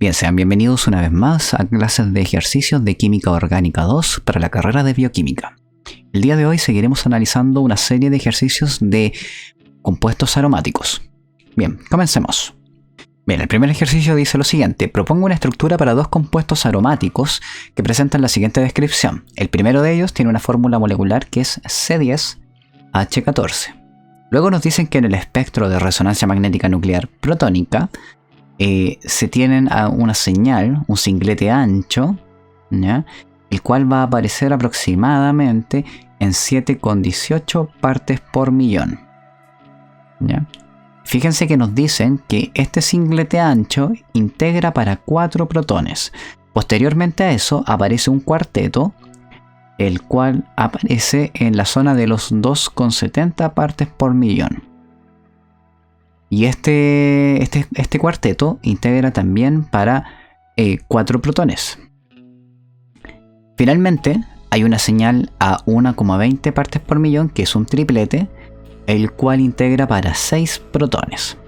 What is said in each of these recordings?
Bien, sean bienvenidos una vez más a clases de ejercicios de Química Orgánica 2 para la carrera de Bioquímica. El día de hoy seguiremos analizando una serie de ejercicios de compuestos aromáticos. Bien, comencemos. Bien, el primer ejercicio dice lo siguiente: propongo una estructura para dos compuestos aromáticos que presentan la siguiente descripción. El primero de ellos tiene una fórmula molecular que es C10H14. Luego nos dicen que en el espectro de resonancia magnética nuclear protónica se tienen una señal, un singlete ancho, ¿ya?, el cual va a aparecer aproximadamente en 7,18 partes por millón, ¿ya? Fíjense que nos dicen que este singlete ancho integra para 4 protones. Posteriormente a eso aparece un cuarteto, el cual aparece en la zona de los 2,70 partes por millón. Y este cuarteto integra también para 4 protones. Finalmente, hay una señal a 1,20 partes por millón, que es un triplete, el cual integra para 6 protones.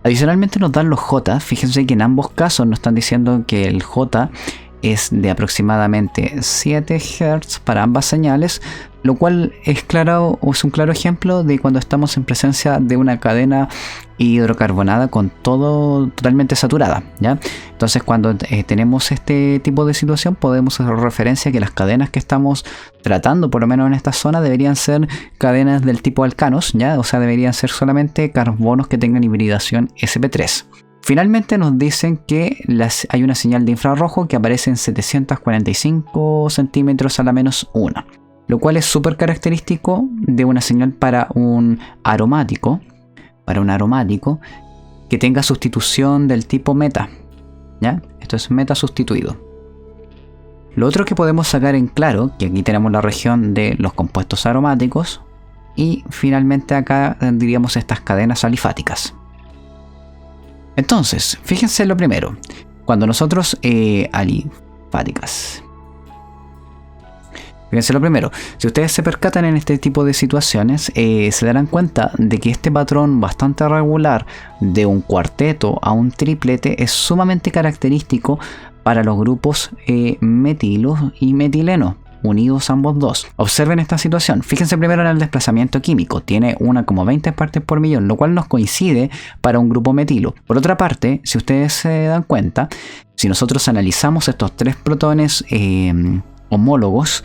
Adicionalmente nos dan los J. Fíjense que en ambos casos nos están diciendo que el J es de aproximadamente 7 Hz para ambas señales, lo cual es un claro ejemplo de cuando estamos en presencia de una cadena hidrocarbonada con todo totalmente saturada, ¿ya? Entonces, cuando tenemos este tipo de situación, podemos hacer referencia a que las cadenas que estamos tratando, por lo menos en esta zona, deberían ser cadenas del tipo alcanos, ¿ya? O sea, deberían ser solamente carbonos que tengan hibridación sp3. Finalmente nos dicen que hay una señal de infrarrojo que aparece en 745 centímetros a la menos 1, lo cual es súper característico de una señal para un aromático, que tenga sustitución del tipo meta, ¿ya? Esto es meta sustituido. Lo otro que podemos sacar en claro, que aquí tenemos la región de los compuestos aromáticos, y finalmente acá tendríamos estas cadenas alifáticas. Entonces, fíjense lo primero, cuando nosotros alifáticas. Fíjense lo primero, si ustedes se percatan en este tipo de situaciones, se darán cuenta de que este patrón bastante regular de un cuarteto a un triplete es sumamente característico para los grupos metilo y metileno, unidos ambos dos. Observen esta situación. Fíjense primero en el desplazamiento químico. Tiene 1,20 partes por millón, lo cual nos coincide para un grupo metilo. Por otra parte, si ustedes se dan cuenta, si nosotros analizamos estos 3 protones homólogos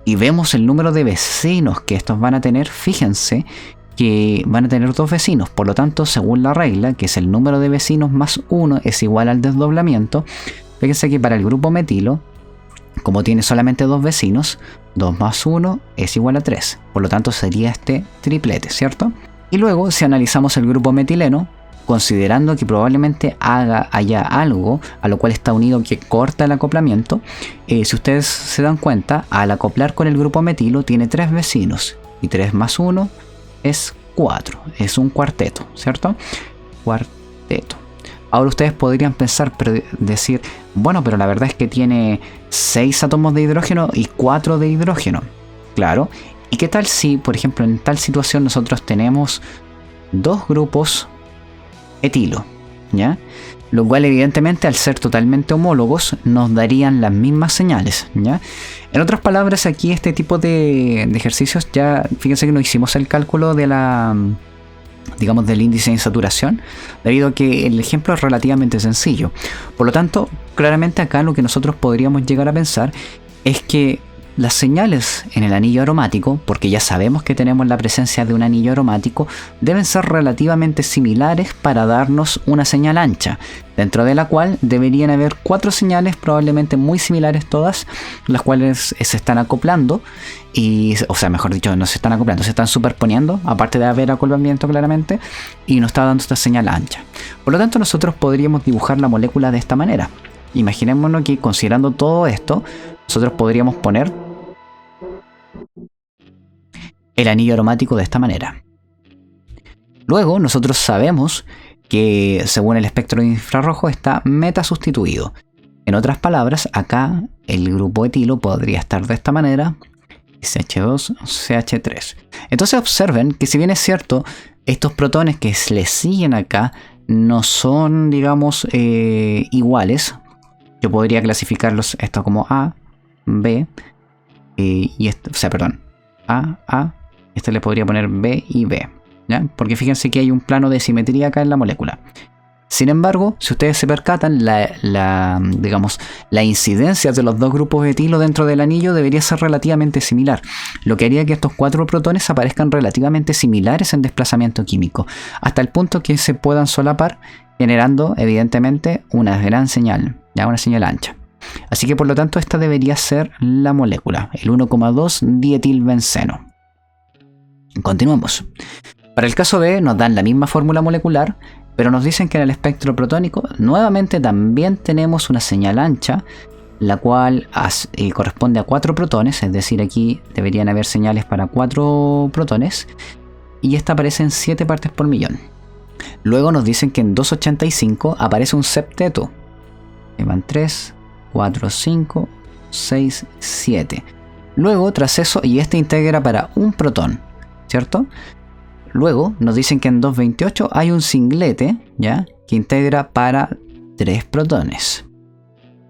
y vemos el número de vecinos que estos van a tener, fíjense que van a tener 2 vecinos. Por lo tanto, según la regla, que es el número de vecinos más 1 es igual al desdoblamiento, fíjense que para el grupo metilo, como tiene solamente 2 vecinos, 2 más 1 es igual a 3. Por lo tanto, sería este triplete, ¿cierto? Y luego, si analizamos el grupo metileno, considerando que probablemente haya algo a lo cual está unido que corta el acoplamiento, si ustedes se dan cuenta, al acoplar con el grupo metilo tiene 3 vecinos. Y 3 más 1 es 4. Es un cuarteto, ¿cierto? Cuarteto. Ahora ustedes podrían decir, bueno, pero la verdad es que tiene 6 átomos de hidrógeno y 4 de hidrógeno. Claro. ¿Y qué tal si, por ejemplo, en tal situación nosotros tenemos 2 grupos etilo, ¿ya? Lo cual evidentemente, al ser totalmente homólogos, nos darían las mismas señales, ¿ya? En otras palabras, aquí este tipo de ejercicios, ya fíjense que no hicimos el cálculo de del índice de insaturación, debido a que el ejemplo es relativamente sencillo. Por lo tanto, claramente acá lo que nosotros podríamos llegar a pensar es que las señales en el anillo aromático, porque ya sabemos que tenemos la presencia de un anillo aromático, deben ser relativamente similares para darnos una señal ancha, dentro de la cual deberían haber 4 señales probablemente muy similares todas, las cuales se están acoplando, mejor dicho, no se están acoplando, se están superponiendo, aparte de haber acoplamiento claramente, y nos está dando esta señal ancha. Por lo tanto, nosotros podríamos dibujar la molécula de esta manera. Imaginémonos que, considerando todo esto, nosotros podríamos poner el anillo aromático de esta manera. Luego, nosotros sabemos que, según el espectro de infrarrojo, está meta sustituido. En otras palabras, acá el grupo etilo podría estar de esta manera, CH2, CH3. Entonces observen que, si bien es cierto, estos protones que le siguen acá no son, digamos, iguales. Yo podría clasificarlos esto como A, B, y esto, o sea, perdón, A, este le podría poner B y B, ¿ya? Porque fíjense que hay un plano de simetría acá en la molécula. Sin embargo, si ustedes se percatan, digamos, la incidencia de los dos grupos de etilo dentro del anillo debería ser relativamente similar, lo que haría que estos 4 protones aparezcan relativamente similares en desplazamiento químico, hasta el punto que se puedan solapar, generando evidentemente una gran señal, ya una señal ancha. Así que por lo tanto esta debería ser la molécula, el 1,2 dietilbenceno. Continuamos. Para el caso B nos dan la misma fórmula molecular, pero nos dicen que en el espectro protónico nuevamente también tenemos una señal ancha, la cual corresponde a 4 protones, es decir, aquí deberían haber señales para 4 protones, y esta aparece en 7 partes por millón. Luego nos dicen que en 285 aparece un septeto. Van 3, 4, 5, 6, 7. Luego, tras eso, y este integra para un protón, ¿cierto? Luego nos dicen que en 228 hay un singlete, ¿ya? Que integra para 3 protones.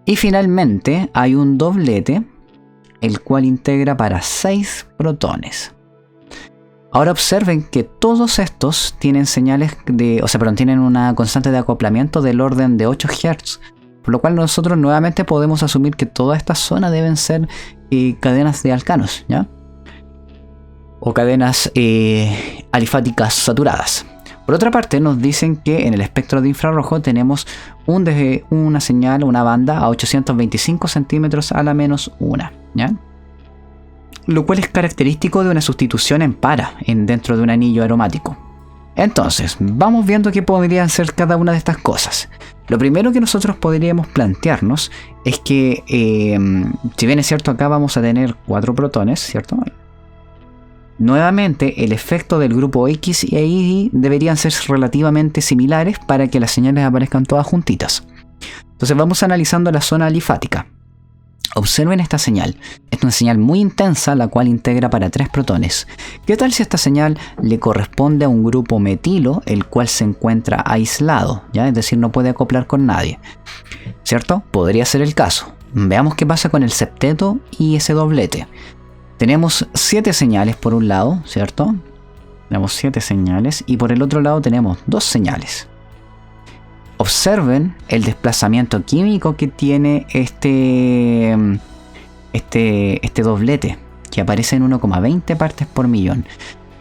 Y finalmente hay un doblete, el cual integra para 6 protones. Ahora observen que todos estos tienen señales tienen una constante de acoplamiento del orden de 8 Hz. Por lo cual nosotros nuevamente podemos asumir que toda esta zona deben ser cadenas de alcanos, ¿ya? O cadenas alifáticas saturadas. Por otra parte, nos dicen que en el espectro de infrarrojo tenemos una señal, una banda a 825 centímetros a la menos 1, ¿ya? Lo cual es característico de una sustitución en para dentro de un anillo aromático. Entonces, vamos viendo qué podrían ser cada una de estas cosas. Lo primero que nosotros podríamos plantearnos es que, si bien es cierto, acá vamos a tener 4 protones, ¿cierto? Nuevamente, el efecto del grupo X y Y deberían ser relativamente similares para que las señales aparezcan todas juntitas. Entonces vamos analizando la zona alifática. Observen esta señal. Es una señal muy intensa, la cual integra para 3 protones. ¿Qué tal si esta señal le corresponde a un grupo metilo, el cual se encuentra aislado, ¿ya? Es decir, no puede acoplar con nadie, ¿cierto? Podría ser el caso. Veamos qué pasa con el septeto y ese doblete. Tenemos 7 señales por un lado, ¿cierto? Tenemos 7 señales y por el otro lado tenemos 2 señales. Observen el desplazamiento químico que tiene este doblete, que aparece en 1,20 partes por millón.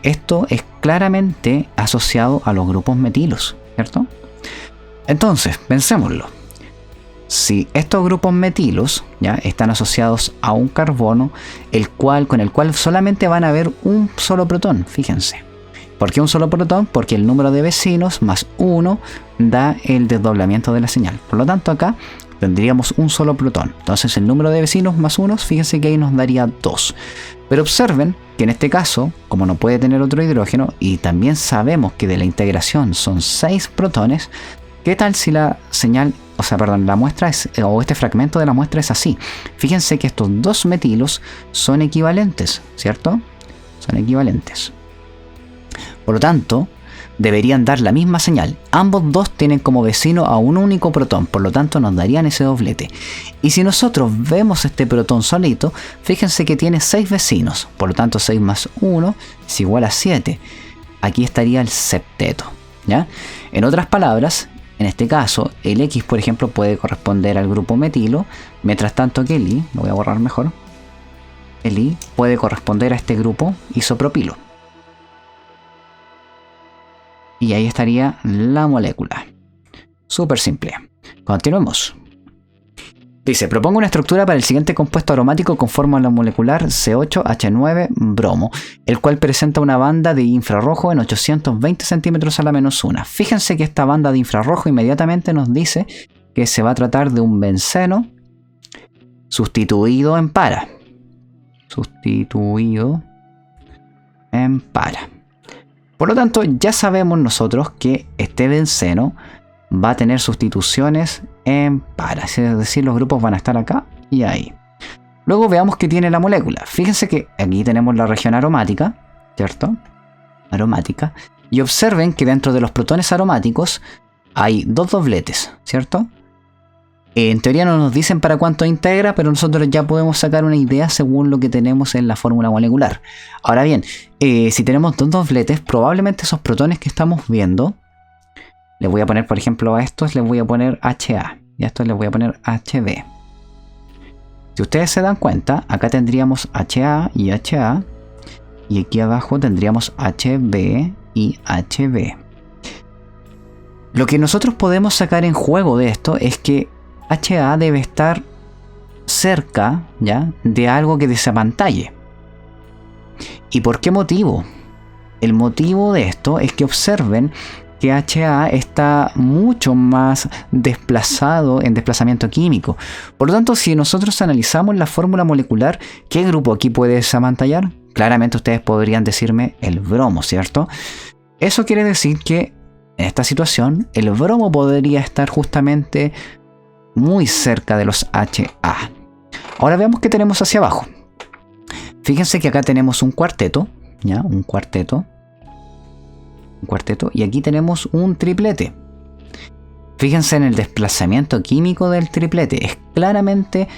Esto es claramente asociado a los grupos metilos, ¿cierto? Entonces, pensémoslo. Si estos grupos metilos ya están asociados a un carbono, con el cual solamente van a haber un solo protón, fíjense. ¿Por qué un solo protón? Porque el número de vecinos más 1 da el desdoblamiento de la señal. Por lo tanto, acá tendríamos un solo protón. Entonces el número de vecinos más 1, fíjense que ahí nos daría 2. Pero observen que en este caso, como no puede tener otro hidrógeno, y también sabemos que de la integración son 6 protones, ¿qué tal si la señal, la muestra o este fragmento de la muestra es así? Fíjense que estos 2 metilos son equivalentes, ¿cierto? Son equivalentes. Por lo tanto, deberían dar la misma señal. Ambos dos tienen como vecino a un único protón, por lo tanto nos darían ese doblete. Y si nosotros vemos este protón solito, fíjense que tiene 6 vecinos, por lo tanto 6 más 1 es igual a 7. Aquí estaría el septeto, ¿ya? En otras palabras, en este caso, el X, por ejemplo, puede corresponder al grupo metilo, mientras tanto que el Y, lo voy a borrar mejor, el Y puede corresponder a este grupo isopropilo. Y ahí estaría la molécula. Súper simple. Continuemos. Dice, propongo una estructura para el siguiente compuesto aromático con fórmula molecular C8H9-bromo, el cual presenta una banda de infrarrojo en 820 centímetros a la menos 1. Fíjense que esta banda de infrarrojo inmediatamente nos dice que se va a tratar de un benceno sustituido en para. Sustituido en para. Por lo tanto, ya sabemos nosotros que este benceno va a tener sustituciones en para, es decir, los grupos van a estar acá y ahí. Luego veamos qué tiene la molécula. Fíjense que aquí tenemos la región aromática, ¿cierto? Aromática. Y observen que dentro de los protones aromáticos hay dos dobletes, ¿cierto? En teoría no nos dicen para cuánto integra, pero nosotros ya podemos sacar una idea según lo que tenemos en la fórmula molecular. Ahora bien, si tenemos dos dobletes, probablemente esos protones que estamos viendo, les voy a poner, por ejemplo, a estos les voy a poner HA y a estos les voy a poner HB. Si ustedes se dan cuenta, acá tendríamos HA y HA, y aquí abajo tendríamos HB y HB. Lo que nosotros podemos sacar en juego de esto es que HA debe estar cerca, ¿ya?, de algo que desapantalle. ¿Y por qué motivo? El motivo de esto es que observen que HA está mucho más desplazado en desplazamiento químico. Por lo tanto, si nosotros analizamos la fórmula molecular, ¿qué grupo aquí puede desapantallar? Claramente ustedes podrían decirme el bromo, ¿cierto? Eso quiere decir que en esta situación el bromo podría estar justamente muy cerca de los HA. Ahora veamos qué tenemos hacia abajo. Fíjense que acá tenemos un cuarteto, ¿ya? Un cuarteto, y aquí tenemos un triplete. Fíjense en el desplazamiento químico del triplete, es claramente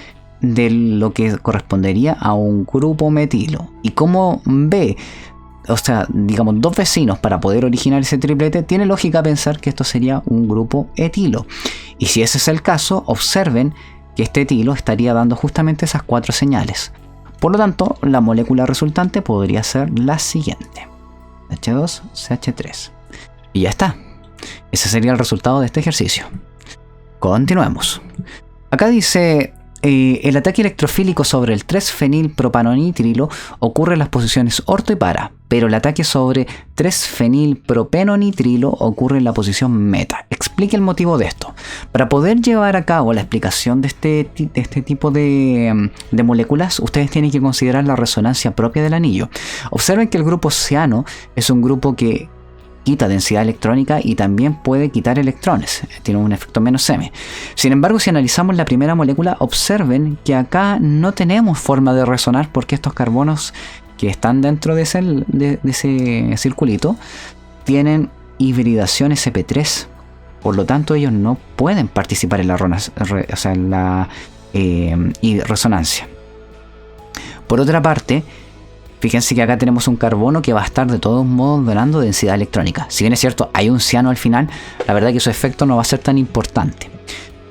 de lo que correspondería a un grupo metilo. Y como ve, o sea, digamos, dos vecinos para poder originar ese triplete, tiene lógica pensar que esto sería un grupo etilo. Y si ese es el caso, observen que este etilo estaría dando justamente esas cuatro señales. Por lo tanto, la molécula resultante podría ser la siguiente: H2CH3. Y ya está. Ese sería el resultado de este ejercicio. Continuemos. Acá dice: el ataque electrofílico sobre el 3-fenilpropanonitrilo ocurre en las posiciones orto y para, pero el ataque sobre 3-fenilpropenonitrilo ocurre en la posición meta. Explique el motivo de esto. Para poder llevar a cabo la explicación de este tipo de moléculas, ustedes tienen que considerar la resonancia propia del anillo. Observen que el grupo ciano es un grupo que quita densidad electrónica y también puede quitar electrones, tiene un efecto menos M. Sin embargo, si analizamos la primera molécula, observen que acá no tenemos forma de resonar porque estos carbonos que están dentro de ese circulito tienen hibridación sp3, por lo tanto ellos no pueden participar en la resonancia. Por otra parte, fíjense que acá tenemos un carbono que va a estar de todos modos donando densidad electrónica. Si bien es cierto, hay un ciano al final, la verdad es que su efecto no va a ser tan importante.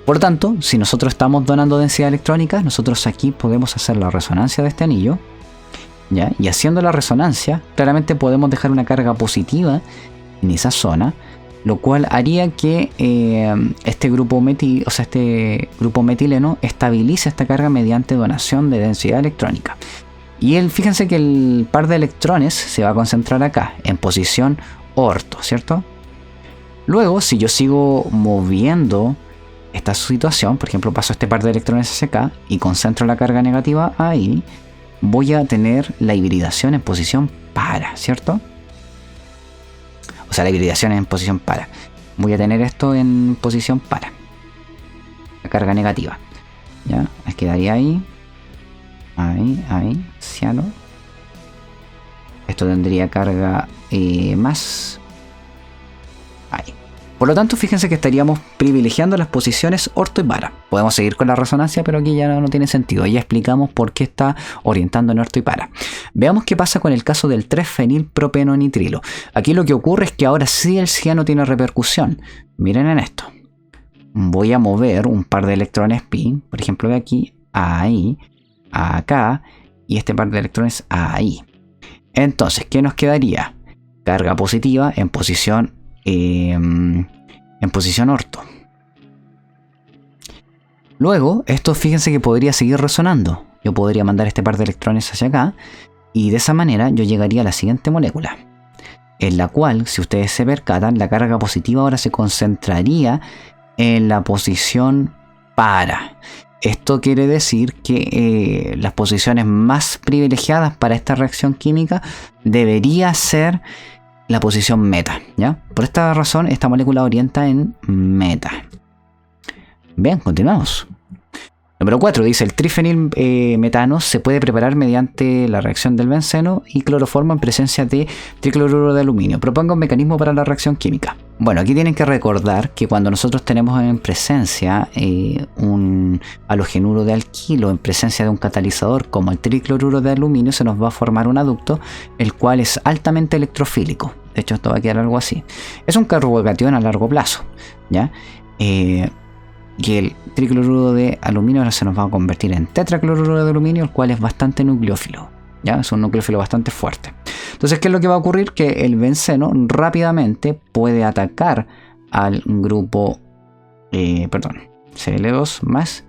Por lo tanto, si nosotros estamos donando densidad electrónica, nosotros aquí podemos hacer la resonancia de este anillo, ¿ya? Y haciendo la resonancia, claramente podemos dejar una carga positiva en esa zona, lo cual haría que este grupo metileno estabilice esta carga mediante donación de densidad electrónica. Y fíjense que el par de electrones se va a concentrar acá, en posición orto, ¿cierto? Luego, si yo sigo moviendo esta situación, por ejemplo, paso este par de electrones hacia acá y concentro la carga negativa ahí, voy a tener la hibridación en posición para, ¿cierto? O sea, la hibridación en posición para. Voy a tener esto en posición para. La carga negativa. ¿Ya? Quedaría ahí. Ahí, ciano. Esto tendría carga más. Ahí. Por lo tanto, fíjense que estaríamos privilegiando las posiciones orto y para. Podemos seguir con la resonancia, pero aquí ya no tiene sentido. Ya explicamos por qué está orientando en orto y para. Veamos qué pasa con el caso del 3-fenilpropenonitrilo. Aquí lo que ocurre es que ahora sí el ciano tiene repercusión. Miren en esto. Voy a mover un par de electrones pi, por ejemplo de aquí a ahí, a acá, y este par de electrones ahí. Entonces, ¿qué nos quedaría? Carga positiva en posición orto. Luego, esto fíjense que podría seguir resonando. Yo podría mandar este par de electrones hacia acá, y de esa manera yo llegaría a la siguiente molécula, en la cual, si ustedes se percatan, la carga positiva ahora se concentraría en la posición para. Esto quiere decir que las posiciones más privilegiadas para esta reacción química debería ser la posición meta, ¿ya? Por esta razón, esta molécula orienta en meta. Bien, continuamos. Número 4 dice: el trifenilmetano se puede preparar mediante la reacción del benceno y cloroformo en presencia de tricloruro de aluminio. Proponga un mecanismo para la reacción química. Bueno, aquí tienen que recordar que cuando nosotros tenemos en presencia un halogenuro de alquilo en presencia de un catalizador como el tricloruro de aluminio, se nos va a formar un aducto, el cual es altamente electrofílico. De hecho, esto va a quedar algo así. Es un carbocatión a largo plazo, ¿ya? Y el tricloruro de aluminio ahora se nos va a convertir en tetracloruro de aluminio, el cual es bastante nucleófilo, ¿ya? Es un nucleófilo bastante fuerte. Entonces, ¿qué es lo que va a ocurrir? Que el benceno rápidamente puede atacar al grupo Cl2 más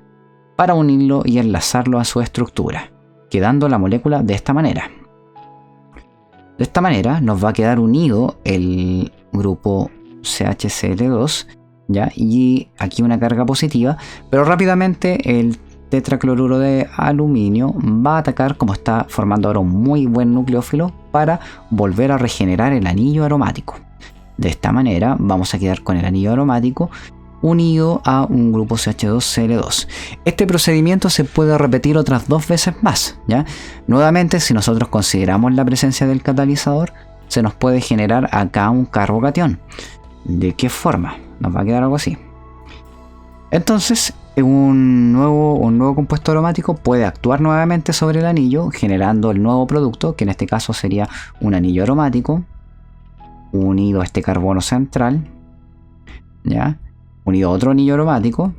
para unirlo y enlazarlo a su estructura, quedando la molécula de esta manera. De esta manera nos va a quedar unido el grupo CHCl2, ¿ya? Y aquí una carga positiva, pero rápidamente el tetracloruro de aluminio va a atacar, como está formando ahora un muy buen nucleófilo, para volver a regenerar el anillo aromático. De esta manera vamos a quedar con el anillo aromático unido a un grupo CH2Cl2. Este procedimiento se puede repetir otras 2 veces más, ¿ya? Nuevamente, si nosotros consideramos la presencia del catalizador, se nos puede generar acá un carbocatión. ¿De qué forma? Nos va a quedar algo así. Entonces, un nuevo compuesto aromático puede actuar nuevamente sobre el anillo, generando el nuevo producto, que en este caso sería un anillo aromático, unido a este carbono central, ¿ya? Unido a otro anillo aromático,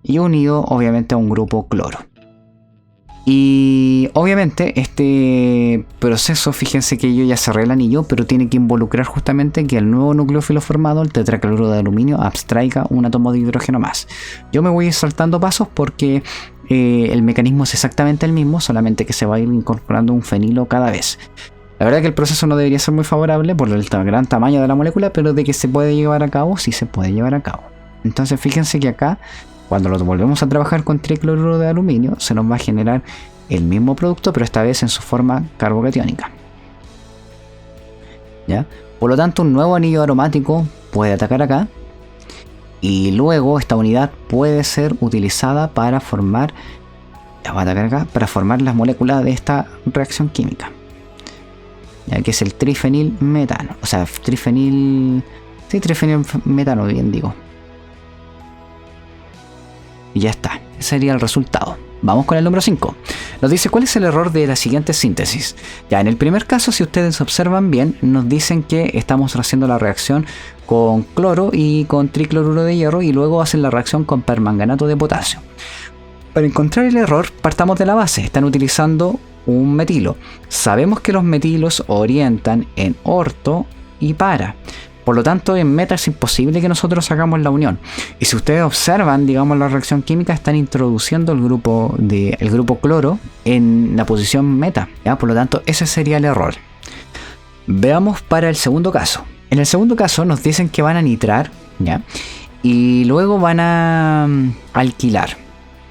y unido obviamente a un grupo cloro. Y obviamente este proceso, fíjense que yo ya cerré el anillo, pero tiene que involucrar justamente que el nuevo nucleófilo formado, el tetracloruro de aluminio, abstraiga un átomo de hidrógeno más. Yo me voy a ir saltando pasos porque el mecanismo es exactamente el mismo, solamente que se va a ir incorporando un fenilo cada vez. La verdad que el proceso no debería ser muy favorable por el gran tamaño de la molécula, pero de que se puede llevar a cabo, sí se puede llevar a cabo. Entonces fíjense que acá, cuando lo volvemos a trabajar con tricloruro de aluminio, se nos va a generar el mismo producto, pero esta vez en su forma carbocatiónica, ¿ya? Por lo tanto, un nuevo anillo aromático puede atacar acá, y luego esta unidad puede ser utilizada para formar, va a atacar acá, para formar las moléculas de esta reacción química, ya que es el trifenilmetano, o sea, trifenilmetano, bien digo. Y ya está, ese sería el resultado. Vamos con el número 5. Nos dice cuál es el error de la siguiente síntesis. Ya en el primer caso, si ustedes observan bien, nos dicen que estamos haciendo la reacción con cloro y con tricloruro de hierro, y luego hacen la reacción con permanganato de potasio. Para encontrar el error, partamos de la base. Están utilizando un metilo. Sabemos que los metilos orientan en orto y para. Por lo tanto, en meta es imposible que nosotros hagamos la unión. Y si ustedes observan, digamos, la reacción química, están introduciendo el grupo cloro en la posición meta, ¿ya? Por lo tanto, ese sería el error. Veamos para el segundo caso. En el segundo caso nos dicen que van a nitrar, ¿ya? Y luego van a alquilar,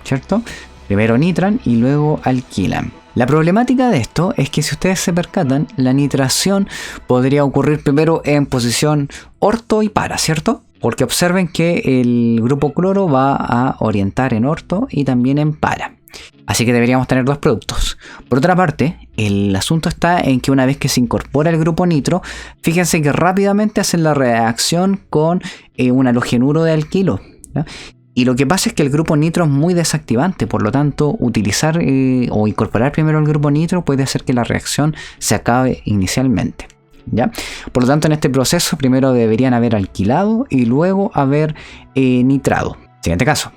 ¿cierto? Primero nitran y luego alquilan. La problemática de esto es que, si ustedes se percatan, la nitración podría ocurrir primero en posición orto y para, ¿cierto? Porque observen que el grupo cloro va a orientar en orto y también en para. Así que deberíamos tener 2 productos. Por otra parte, el asunto está en que una vez que se incorpora el grupo nitro, fíjense que rápidamente hacen la reacción con un halogenuro de alquilo, ¿ya? Y lo que pasa es que el grupo nitro es muy desactivante, por lo tanto, utilizar o incorporar primero el grupo nitro puede hacer que la reacción se acabe inicialmente, ¿ya? Por lo tanto, en este proceso primero deberían haber alquilado y luego haber nitrado. Siguiente caso.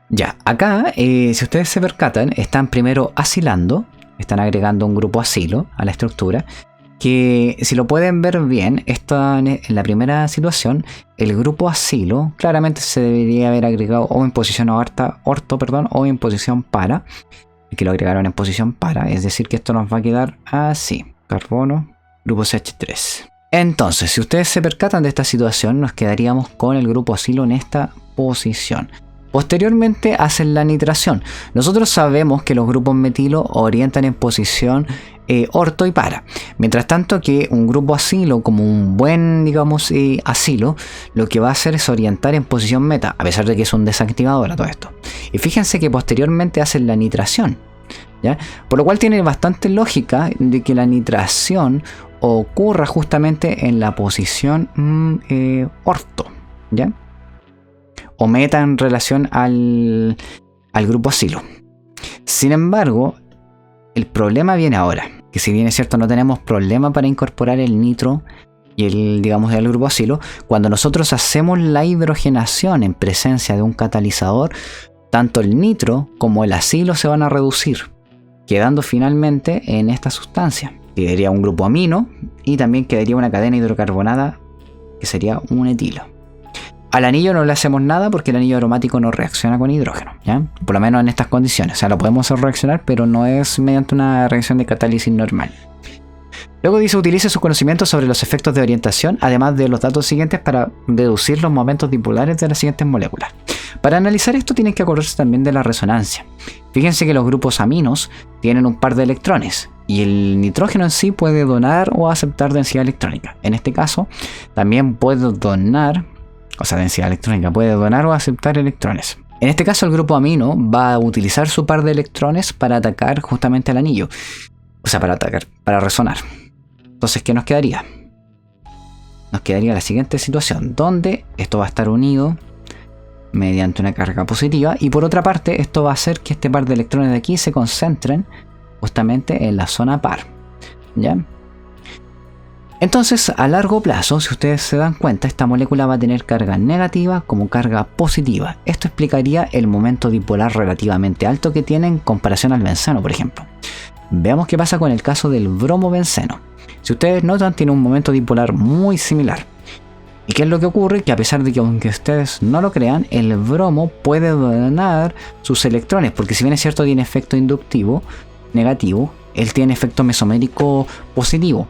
Ya, acá, si ustedes se percatan, están primero acilando, están agregando un grupo acilo a la estructura, que si lo pueden ver bien, en la primera situación, el grupo acilo claramente se debería haber agregado o en posición orto, o en posición para, que lo agregaron en posición para, es decir que esto nos va a quedar así, carbono, grupo CH3. Entonces, si ustedes se percatan de esta situación, nos quedaríamos con el grupo acilo en esta posición. Posteriormente hacen la nitración. Nosotros sabemos que los grupos metilo orientan en posición orto y para. Mientras tanto que un grupo acilo, como un buen, digamos, acilo, lo que va a hacer es orientar en posición meta, a pesar de que es un desactivador a todo esto. Y fíjense que posteriormente hacen la nitración, ¿ya? Por lo cual tiene bastante lógica de que la nitración ocurra justamente en la posición orto, ¿ya? O meta en relación al grupo asilo. Sin embargo, el problema viene ahora, que si bien es cierto no tenemos problema para incorporar el nitro y el grupo asilo, cuando nosotros hacemos la hidrogenación en presencia de un catalizador, tanto el nitro como el asilo se van a reducir, quedando finalmente en esta sustancia. Quedaría un grupo amino y también quedaría una cadena hidrocarbonada que sería un etilo. Al anillo no le hacemos nada porque el anillo aromático no reacciona con hidrógeno, ¿ya? Por lo menos en estas condiciones. O sea, lo podemos hacer reaccionar, pero no es mediante una reacción de catálisis normal. Luego dice, utilice sus conocimientos sobre los efectos de orientación, además de los datos siguientes para deducir los momentos dipolares de las siguientes moléculas. Para analizar esto tienen que acordarse también de la resonancia. Fíjense que los grupos aminos tienen un par de electrones y el nitrógeno en sí puede donar o aceptar densidad electrónica. En este caso, también puede donar, densidad electrónica, puede donar o aceptar electrones. En este caso, el grupo amino va a utilizar su par de electrones para atacar justamente al anillo. Para resonar. Entonces, ¿qué nos quedaría? Nos quedaría la siguiente situación, donde esto va a estar unido mediante una carga positiva, y por otra parte, esto va a hacer que este par de electrones de aquí se concentren justamente en la zona par, ¿ya? Entonces, a largo plazo, si ustedes se dan cuenta, esta molécula va a tener carga negativa como carga positiva. Esto explicaría el momento dipolar relativamente alto que tiene en comparación al benceno, por ejemplo. Veamos qué pasa con el caso del bromo-benceno. Si ustedes notan, tiene un momento dipolar muy similar. ¿Y qué es lo que ocurre? Que a pesar de que, aunque ustedes no lo crean, el bromo puede donar sus electrones, porque si bien es cierto tiene efecto inductivo negativo, él tiene efecto mesomérico positivo.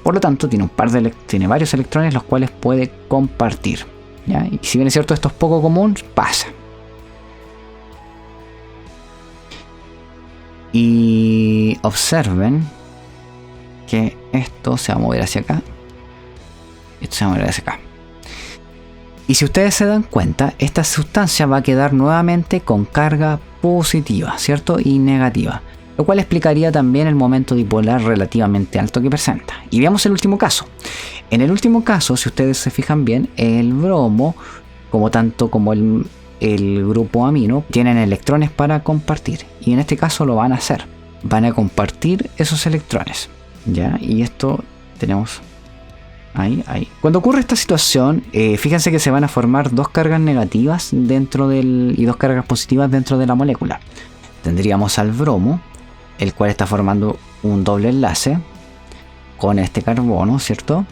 Por lo tanto, tiene varios electrones los cuales puede compartir, ¿ya? Y si bien es cierto esto es poco común, pasa. Y observen que esto se va a mover hacia acá. Esto se va a mover hacia acá. Y si ustedes se dan cuenta, esta sustancia va a quedar nuevamente con carga positiva, ¿cierto? Y negativa. Lo cual explicaría también el momento dipolar relativamente alto que presenta. Y veamos el último caso. En el último caso, si ustedes se fijan bien, el bromo, tanto como el grupo amino, tienen electrones para compartir. Y en este caso lo van a hacer. Van a compartir esos electrones, ¿ya? Y esto tenemos ahí. Cuando ocurre esta situación, fíjense que se van a formar dos cargas negativas y dos cargas positivas dentro de la molécula. Tendríamos al bromo, el cual está formando un doble enlace con este carbono, ¿cierto?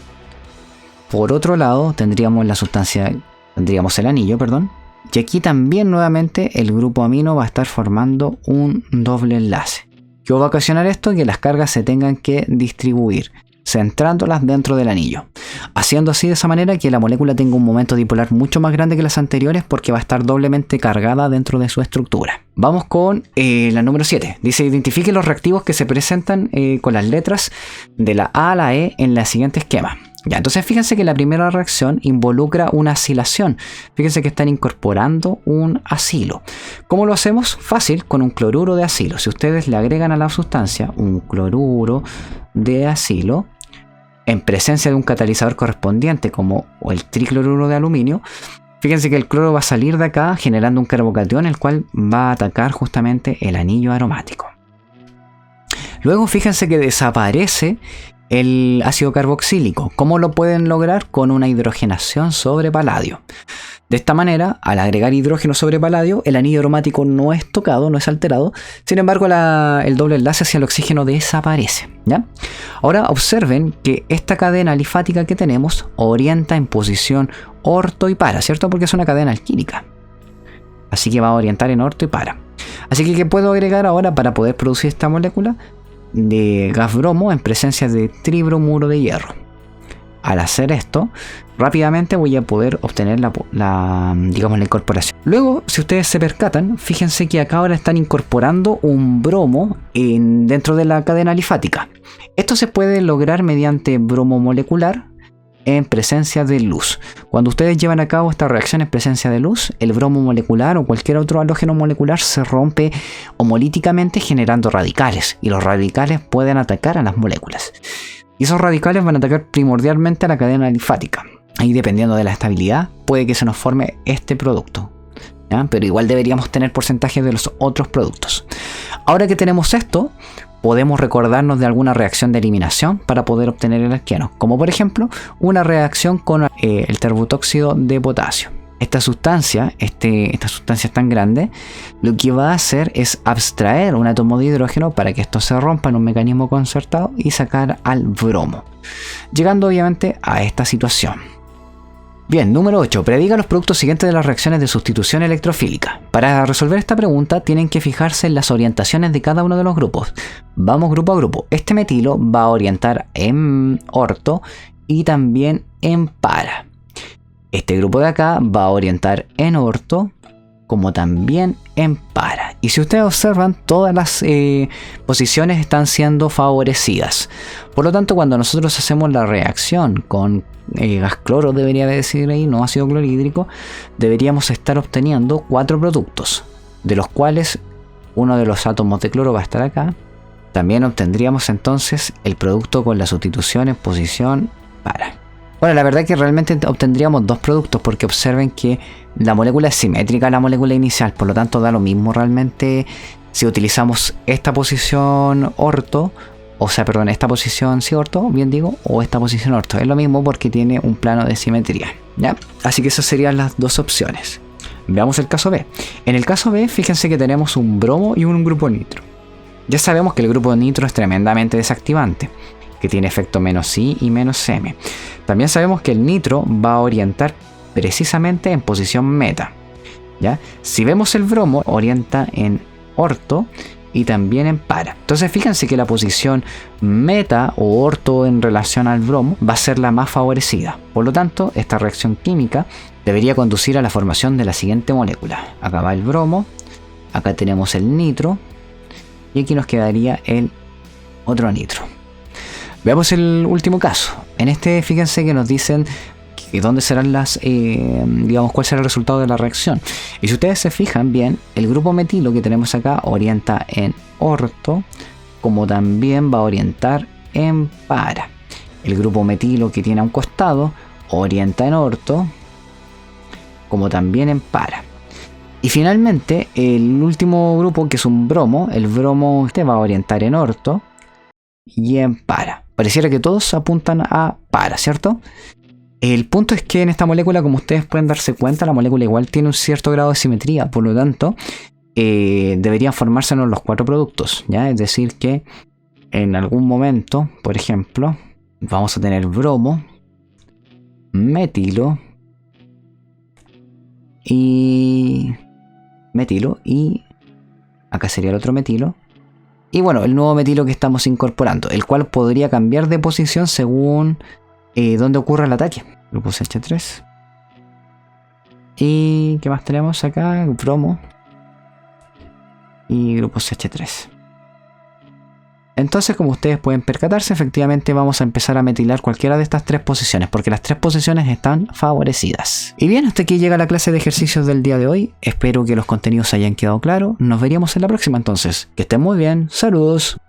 Por otro lado, tendríamos el anillo, perdón. Y aquí también nuevamente el grupo amino va a estar formando un doble enlace. ¿Qué va a ocasionar esto? Que las cargas se tengan que distribuir, centrándolas dentro del anillo, haciendo así de esa manera que la molécula tenga un momento dipolar mucho más grande que las anteriores, porque va a estar doblemente cargada dentro de su estructura. Vamos con la número 7. Dice, identifique los reactivos que se presentan con las letras de la A a la E en el siguiente esquema. Ya, entonces fíjense que la primera reacción involucra una asilación. Fíjense que están incorporando un asilo. ¿Cómo lo hacemos? Fácil, con un cloruro de asilo. Si ustedes le agregan a la sustancia un cloruro de asilo en presencia de un catalizador correspondiente como el tricloruro de aluminio, fíjense que el cloro va a salir de acá generando un carbocatión, el cual va a atacar justamente el anillo aromático. Luego fíjense que desaparece el ácido carboxílico. ¿Cómo lo pueden lograr? Con una hidrogenación sobre paladio. De esta manera, al agregar hidrógeno sobre paladio, el anillo aromático no es tocado, no es alterado. Sin embargo, el doble enlace hacia el oxígeno desaparece, ¿ya? Ahora observen que esta cadena alifática que tenemos orienta en posición orto y para, ¿cierto? Porque es una cadena alquílica. Así que va a orientar en orto y para. Así que, ¿qué puedo agregar ahora para poder producir esta molécula de gas bromo en presencia de tribromuro de hierro? Al hacer esto, rápidamente voy a poder obtener la incorporación. Luego, si ustedes se percatan, fíjense que acá ahora están incorporando un bromo dentro de la cadena alifática. Esto se puede lograr mediante bromo molecular, en presencia de luz. Cuando ustedes llevan a cabo esta reacción en presencia de luz, el bromo molecular o cualquier otro halógeno molecular se rompe homolíticamente generando radicales, y los radicales pueden atacar a las moléculas. Y esos radicales van a atacar primordialmente a la cadena alifática. Ahí, dependiendo de la estabilidad, puede que se nos forme este producto, ¿ya? Pero igual deberíamos tener porcentajes de los otros productos. Ahora que tenemos esto, podemos recordarnos de alguna reacción de eliminación para poder obtener el alqueno, como por ejemplo una reacción con el terbutóxido de potasio. Esta sustancia es tan grande, lo que va a hacer es abstraer un átomo de hidrógeno para que esto se rompa en un mecanismo concertado y sacar al bromo, llegando obviamente a esta situación. Bien, número 8. Prediga los productos siguientes de las reacciones de sustitución electrofílica. Para resolver esta pregunta tienen que fijarse en las orientaciones de cada uno de los grupos. Vamos grupo a grupo. Este metilo va a orientar en orto y también en para. Este grupo de acá va a orientar en orto como también en para. Y si ustedes observan, todas las posiciones están siendo favorecidas. Por lo tanto, cuando nosotros hacemos la reacción con gas cloro, debería decir ahí, no ácido clorhídrico, deberíamos estar obteniendo 4 productos, de los cuales uno de los átomos de cloro va a estar acá. También obtendríamos entonces el producto con la sustitución en posición para. Bueno, la verdad es que realmente obtendríamos 2 productos, porque observen que la molécula es simétrica a la molécula inicial, por lo tanto da lo mismo realmente si utilizamos esta posición orto, esta posición sí orto, bien digo, o esta posición orto. Es lo mismo porque tiene un plano de simetría, ¿ya? Así que esas serían las 2 opciones. Veamos el caso B. En el caso B, fíjense que tenemos un bromo y un grupo nitro. Ya sabemos que el grupo nitro es tremendamente desactivante, que tiene efecto -I y -M. También sabemos que el nitro va a orientar precisamente en posición meta, ¿ya? Si vemos el bromo, orienta en orto y también en para. Entonces fíjense que la posición meta o orto en relación al bromo va a ser la más favorecida. Por lo tanto, esta reacción química debería conducir a la formación de la siguiente molécula. Acá va el bromo, acá tenemos el nitro y aquí nos quedaría el otro nitro. Veamos el último caso. En este, fíjense que nos dicen que dónde serán cuál será el resultado de la reacción. Y si ustedes se fijan bien, el grupo metilo que tenemos acá orienta en orto, como también va a orientar en para. El grupo metilo que tiene a un costado orienta en orto, como también en para. Y finalmente, el último grupo, que es un bromo, el bromo va a orientar en orto y en para. Pareciera que todos apuntan a para, ¿cierto? El punto es que en esta molécula, como ustedes pueden darse cuenta, la molécula igual tiene un cierto grado de simetría, por lo tanto, deberían formársenos los 4 productos, ¿ya? Es decir que en algún momento, por ejemplo, vamos a tener bromo, metilo y acá sería el otro metilo. Y bueno, el nuevo metilo que estamos incorporando, el cual podría cambiar de posición según donde ocurra el ataque. Grupos H3. Y ¿qué más tenemos acá? Bromo y grupos H3. Entonces, como ustedes pueden percatarse, efectivamente vamos a empezar a metilar cualquiera de estas 3 posiciones, porque las 3 posiciones están favorecidas. Y bien, hasta aquí llega la clase de ejercicios del día de hoy. Espero que los contenidos hayan quedado claros. Nos veríamos en la próxima entonces. Que estén muy bien. Saludos.